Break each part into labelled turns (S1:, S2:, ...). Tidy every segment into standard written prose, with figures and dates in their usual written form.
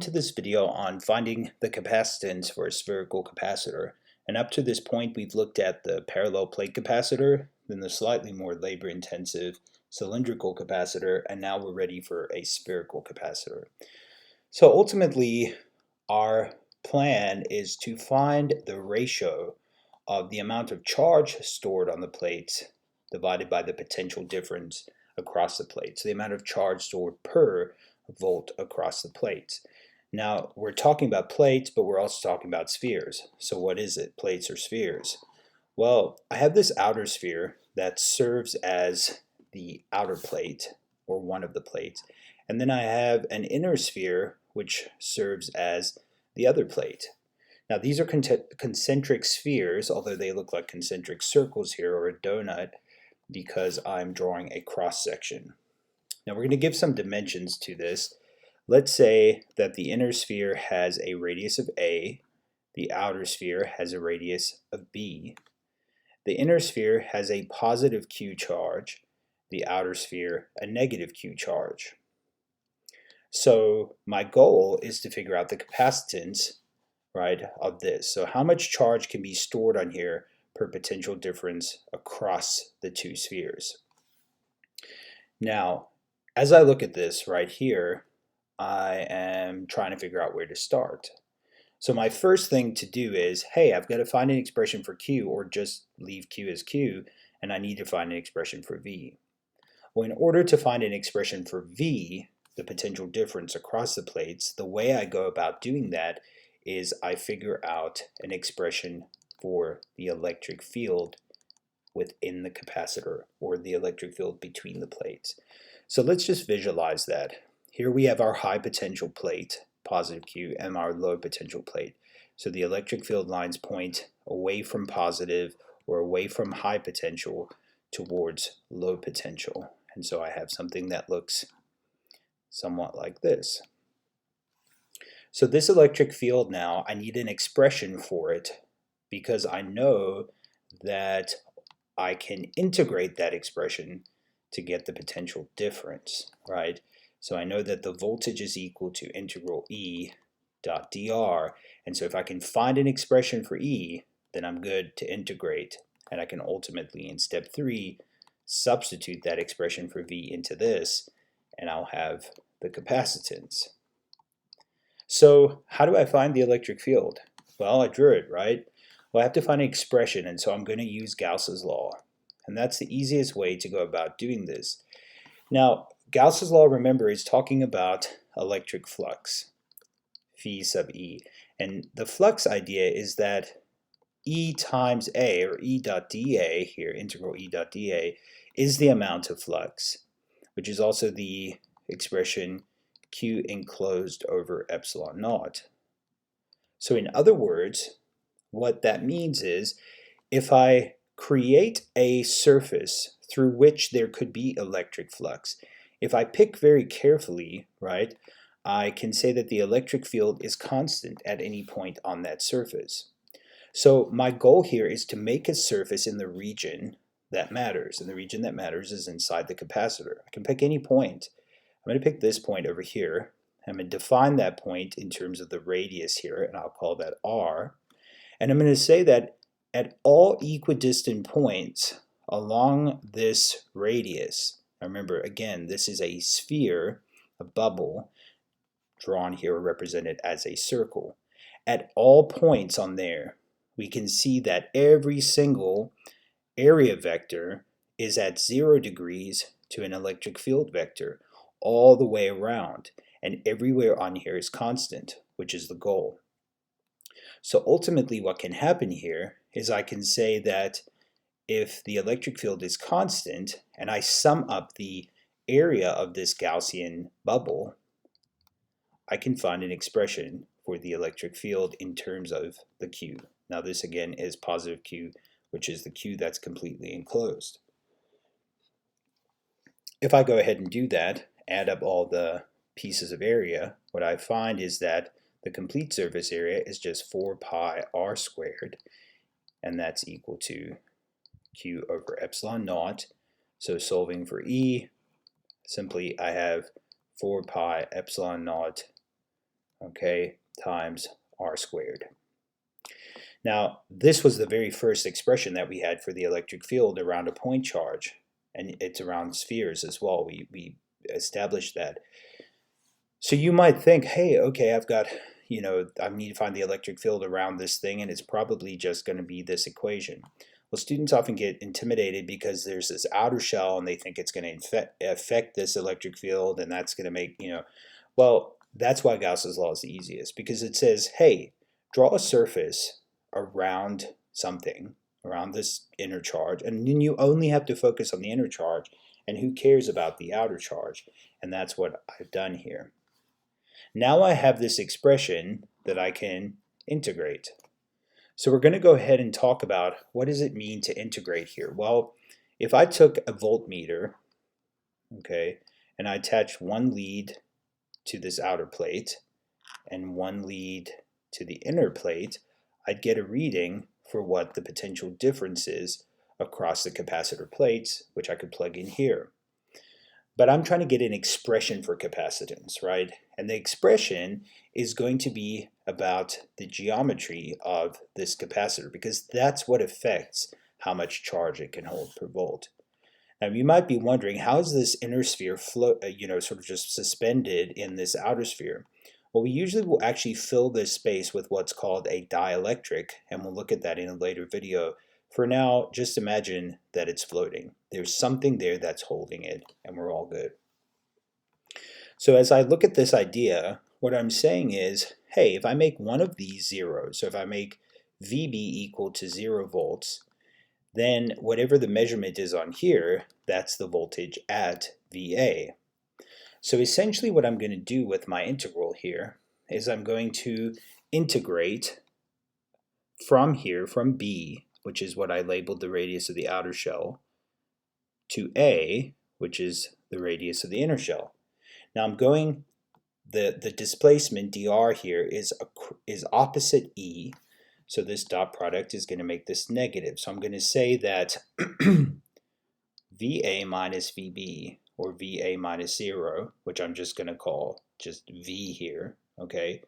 S1: To this video on finding the capacitance for a spherical capacitor. And up to this point, we've looked at the parallel plate capacitor, then the slightly more labor-intensive cylindrical capacitor, and now we're ready for a spherical capacitor. So ultimately, our plan is to find the ratio of the amount of charge stored on the plates divided by the potential difference across the plate. So the amount of charge stored per volt across the plates. Now, we're talking about plates, but we're also talking about spheres. So what is it, plates or spheres? Well, I have this outer sphere that serves as the outer plate, or one of the plates. And then I have an inner sphere, which serves as the other plate. Now, these are concentric spheres, although they look like concentric circles here, or a donut, because I'm drawing a cross section. Now, we're going to give some dimensions to this. Let's say that the inner sphere has a radius of A, the outer sphere has a radius of B. The inner sphere has a positive Q charge, the outer sphere a negative Q charge. So my goal is to figure out the capacitance, right, of this. So how much charge can be stored on here per potential difference across the two spheres. Now, as I look at this right here, I am trying to figure out where to start. So my first thing to do is, hey, I've got to find an expression for Q, or just leave Q as Q, and I need to find an expression for V. Well, in order to find an expression for V, the potential difference across the plates, the way I go about doing that is I figure out an expression for the electric field within the capacitor, or the electric field between the plates. So let's just visualize that. Here we have our high potential plate, positive Q, and our low potential plate. So the electric field lines point away from positive, or away from high potential, towards low potential. And so I have something that looks somewhat like this. So this electric field now, I need an expression for it, because I know that I can integrate that expression to get the potential difference, right? So I know that the voltage is equal to integral E dot dr, and so if I can find an expression for E, then I'm good to integrate, and I can ultimately, in step 3, substitute that expression for V into this, and I'll have the capacitance. So how do I find the electric field? Well, I drew it, right? Well, I have to find an expression, and so I'm going to use Gauss's law. And that's the easiest way to go about doing this. Now, Gauss's law, remember, is talking about electric flux, phi sub E. And the flux idea is that E times A, or E dot dA here, integral E dot dA, is the amount of flux, which is also the expression Q enclosed over epsilon naught. So in other words, what that means is, if I create a surface through which there could be electric flux, if I pick very carefully, right, I can say that the electric field is constant at any point on that surface. So my goal here is to make a surface in the region that matters, and the region that matters is inside the capacitor. I can pick any point. I'm going to pick this point over here. I'm going to define that point in terms of the radius here, and I'll call that R. And I'm going to say that at all equidistant points along this radius, remember again, this is a sphere, a bubble, drawn here represented as a circle. At all points on there, we can see that every single area vector is at 0 degrees to an electric field vector all the way around, and everywhere on here is constant, which is the goal. So ultimately what can happen here is I can say that if the electric field is constant and I sum up the area of this Gaussian bubble, I can find an expression for the electric field in terms of the Q. Now this again is positive Q, which is the Q that's completely enclosed. If I go ahead and do that, add up all the pieces of area, what I find is that the complete surface area is just 4 pi r squared, and that's equal to Q over epsilon naught. So solving for E, simply I have 4 pi epsilon naught okay, times r squared. Now, this was the very first expression that we had for the electric field around a point charge, and it's around spheres as well. We established that. So you might think, hey, okay, I've got, I need to find the electric field around this thing, and it's probably just going to be this equation. Well, students often get intimidated because there's this outer shell, and they think it's going to affect this electric field, and that's going to make, well, that's why Gauss's law is the easiest, because it says, hey, draw a surface around something, around this inner charge, and then you only have to focus on the inner charge, and who cares about the outer charge? And that's what I've done here. Now I have this expression that I can integrate. So we're going to go ahead and talk about what does it mean to integrate here. Well, if I took a voltmeter, okay, and I attached one lead to this outer plate and one lead to the inner plate, I'd get a reading for what the potential difference is across the capacitor plates, which I could plug in here. But I'm trying to get an expression for capacitance, right? And the expression is going to be about the geometry of this capacitor, because that's what affects how much charge it can hold per volt. Now you might be wondering, how is this inner sphere sort of just suspended in this outer sphere? Well, we usually will actually fill this space with what's called a dielectric, and we'll look at that in a later video. For now, just imagine that it's floating. There's something there that's holding it, and we're all good. So as I look at this idea, what I'm saying is, hey, if I make one of these zeros, so if I make VB equal to 0 volts, then whatever the measurement is on here, that's the voltage at VA. So essentially what I'm going to do with my integral here is I'm going to integrate from here, from B, which is what I labeled the radius of the outer shell, to A, which is the radius of the inner shell. Now I'm going, the displacement dr here is opposite E, so this dot product is going to make this negative. So I'm going to say that VA minus VB, or VA minus 0, which I'm just going to call just V here, okay?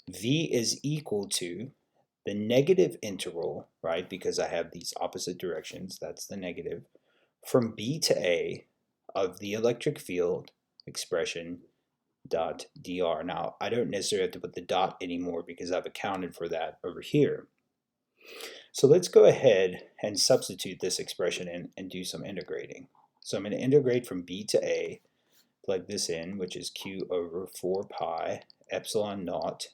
S1: V is equal to the negative integral, right, because I have these opposite directions, that's the negative, from B to A of the electric field expression dot dr. Now, I don't necessarily have to put the dot anymore because I've accounted for that over here. So let's go ahead and substitute this expression in and do some integrating. So I'm going to integrate from B to A, plug this in, which is Q over 4 pi epsilon naught.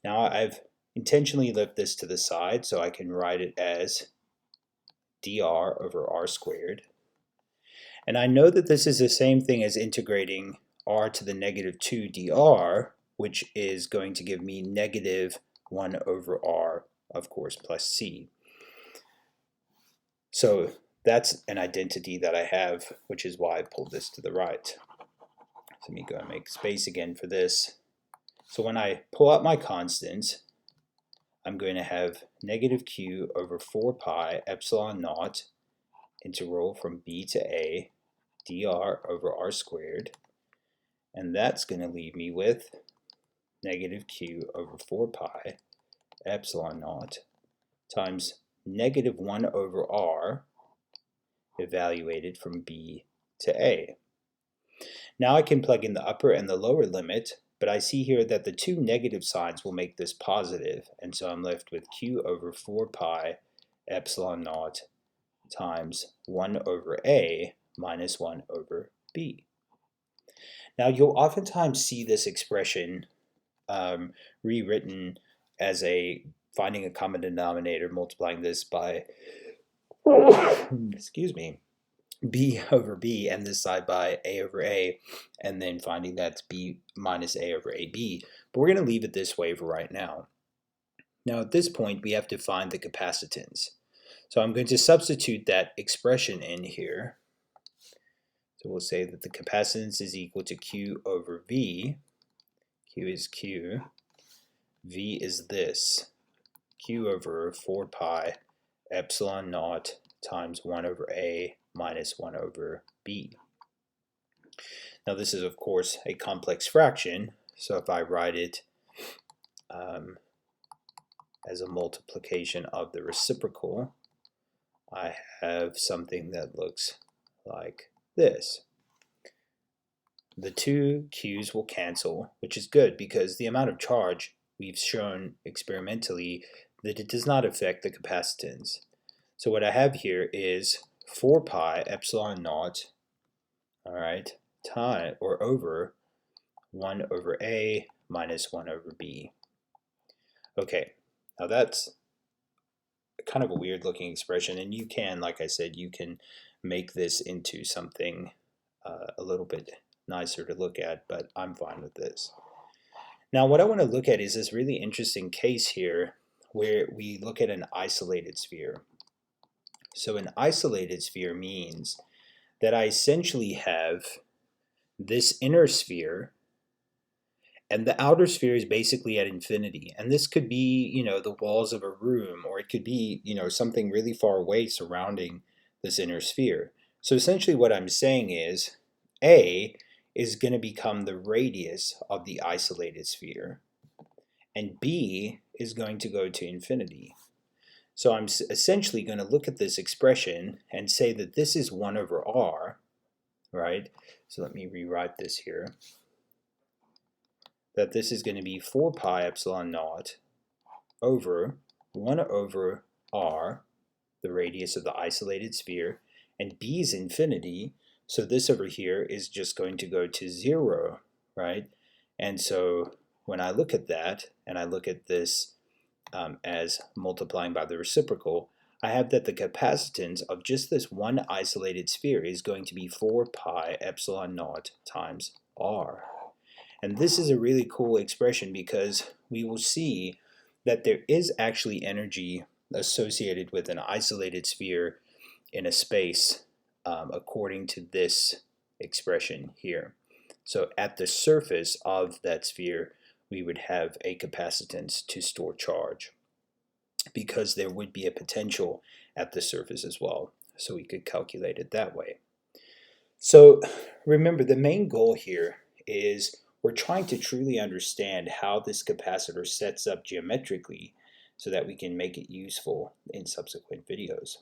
S1: Now I've intentionally left this to the side so I can write it as dr over r squared. And I know that this is the same thing as integrating r to the negative 2 dr, which is going to give me negative 1 over r, of course, plus c. So that's an identity that I have, which is why I pulled this to the right. So let me go and make space again for this. So when I pull out my constants, I'm going to have negative q over 4 pi epsilon naught integral from B to A dr over r squared, and that's going to leave me with negative q over 4 pi epsilon naught times negative 1 over r evaluated from B to A. Now I can plug in the upper and the lower limit, but I see here that the two negative signs will make this positive, and so I'm left with q over 4 pi epsilon naught times 1 over A minus 1 over B. Now you'll oftentimes see this expression rewritten as finding a common denominator, multiplying this by excuse me, B over B, and this side by A over A, and then finding that's B minus A over AB. But we're going to leave it this way for right now. Now at this point we have to find the capacitance. So I'm going to substitute that expression in here. So we'll say that the capacitance is equal to Q over V. Q is Q. V is this. Q over 4 pi epsilon naught times 1 over A minus 1 over B. Now this is of course a complex fraction, so if I write it as a multiplication of the reciprocal, I have something that looks like this. The two Q's will cancel, which is good because the amount of charge we've shown experimentally that it does not affect the capacitance. So what I have here is 4 pi epsilon naught, all right, time or over 1 over A minus 1 over B. Okay, now that's kind of a weird looking expression, and you can, like I said, you can make this into something a little bit nicer to look at, but I'm fine with this. Now what I want to look at is this really interesting case here where we look at an isolated sphere. So an isolated sphere means that I essentially have this inner sphere and the outer sphere is basically at infinity. And this could be, the walls of a room, or it could be, something really far away surrounding this inner sphere. So essentially what I'm saying is A is going to become the radius of the isolated sphere, and B is going to go to infinity. So I'm essentially going to look at this expression and say that this is 1 over r, right? So let me rewrite this here. That this is going to be 4 pi epsilon naught over 1 over r, the radius of the isolated sphere, and b is infinity, so this over here is just going to go to 0, right? And so when I look at that, and I look at this as multiplying by the reciprocal, I have that the capacitance of just this one isolated sphere is going to be 4 pi epsilon naught times r. And this is a really cool expression because we will see that there is actually energy associated with an isolated sphere in a space according to this expression here. So at the surface of that sphere, we would have a capacitance to store charge because there would be a potential at the surface as well. So we could calculate it that way. So remember, the main goal here is we're trying to truly understand how this capacitor sets up geometrically so that we can make it useful in subsequent videos.